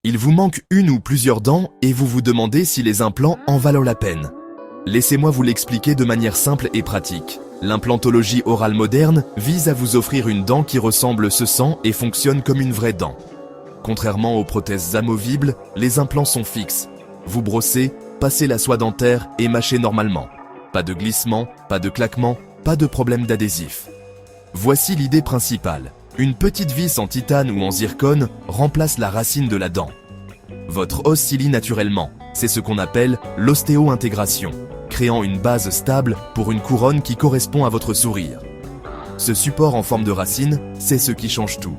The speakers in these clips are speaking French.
Il vous manque une ou plusieurs dents et vous vous demandez si les implants en valent la peine. Laissez-moi vous l'expliquer de manière simple et pratique. L'implantologie orale moderne vise à vous offrir une dent qui ressemble ce sang et fonctionne comme une vraie dent. Contrairement aux prothèses amovibles, les implants sont fixes. Vous brossez, passez la soie dentaire et mâchez normalement. Pas de glissement, pas de claquement, pas de problème d'adhésif. Voici l'idée principale. Une petite vis en titane ou en zircone remplace la racine de la dent. Votre os scie naturellement, c'est ce qu'on appelle l'ostéo-intégration, créant une base stable pour une couronne qui correspond à votre sourire. Ce support en forme de racine, c'est ce qui change tout.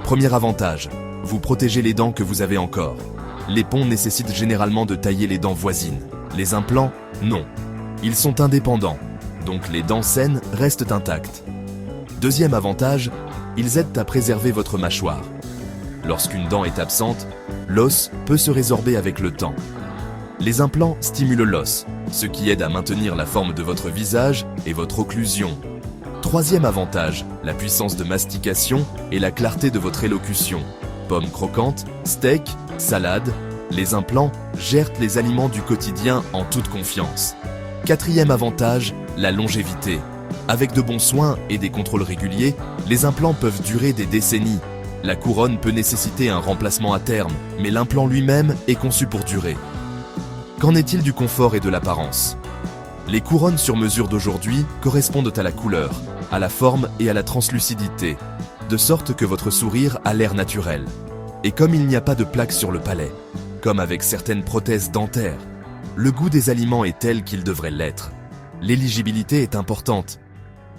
Premier avantage, vous protégez les dents que vous avez encore. Les ponts nécessitent généralement de tailler les dents voisines. Les implants, non. Ils sont indépendants, donc les dents saines restent intactes. Deuxième avantage, ils aident à préserver votre mâchoire. Lorsqu'une dent est absente, l'os peut se résorber avec le temps. Les implants stimulent l'os, ce qui aide à maintenir la forme de votre visage et votre occlusion. Troisième avantage, la puissance de mastication et la clarté de votre élocution. Pommes croquantes, steak, salade, les implants gèrent les aliments du quotidien en toute confiance. Quatrième avantage, la longévité. Avec de bons soins et des contrôles réguliers, les implants peuvent durer des décennies. La couronne peut nécessiter un remplacement à terme, mais l'implant lui-même est conçu pour durer. Qu'en est-il du confort et de l'apparence? Les couronnes sur mesure d'aujourd'hui correspondent à la couleur, à la forme et à la translucidité, de sorte que votre sourire a l'air naturel. Et comme il n'y a pas de plaques sur le palais, comme avec certaines prothèses dentaires, le goût des aliments est tel qu'il devrait l'être. L'éligibilité est importante.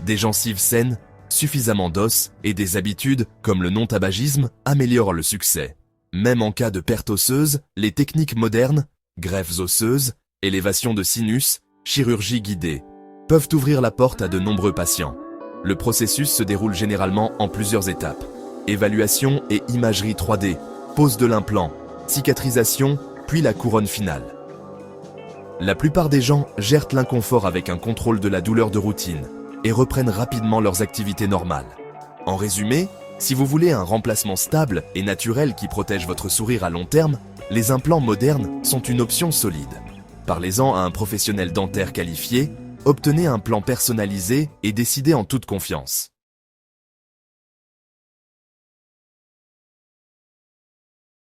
Des gencives saines, suffisamment d'os et des habitudes, comme le non-tabagisme, améliorent le succès. Même en cas de perte osseuse, les techniques modernes, greffes osseuses, élévation de sinus, chirurgie guidée, peuvent ouvrir la porte à de nombreux patients. Le processus se déroule généralement en plusieurs étapes. Évaluation et imagerie 3D, pose de l'implant, cicatrisation, puis la couronne finale. La plupart des gens gèrent l'inconfort avec un contrôle de la douleur de routine et reprennent rapidement leurs activités normales. En résumé, si vous voulez un remplacement stable et naturel qui protège votre sourire à long terme, les implants modernes sont une option solide. Parlez-en à un professionnel dentaire qualifié, obtenez un plan personnalisé et décidez en toute confiance.